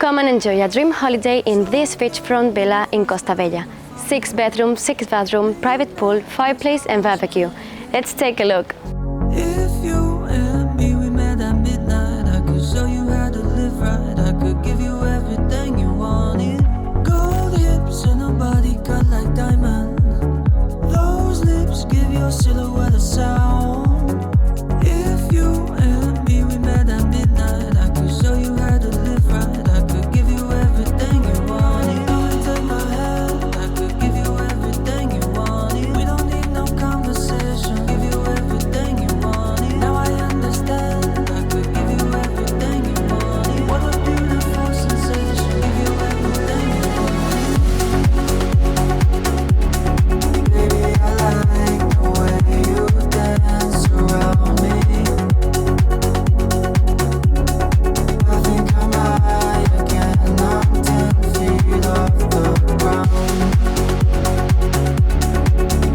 Come and enjoy a dream holiday in this beachfront villa in Costabella. 6 bedroom, 6 bathroom, private pool, fireplace and barbecue. Let's take a look. If you and me, we met at midnight, I could show you how to live right. I could give you everything you wanted. Gold hips and a body cut like diamond. Those lips give your silhouette a sound. If you and me, we met at midnight, I could show you how to live right. I could give you everything you wanted. Don't take my hand, I could give you everything you wanted. We don't need no conversation, give you everything you wanted. Now I understand, I could give you everything you wanted. What a beautiful sensation, give you everything you wanted. Baby, I like the way you dance around me. I think I'm high again, I'm 10 feet off the ground.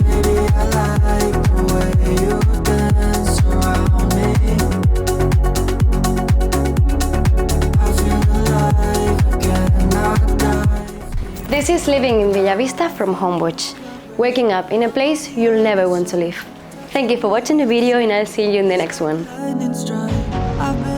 Baby, I like the way you dance around me. I feel alive again, I dive. This is living in Villa Vista from Homewatch. Waking up in a place you'll never want to live. Thank you for watching the video and I'll see you in the next one. Lightning strike, I've been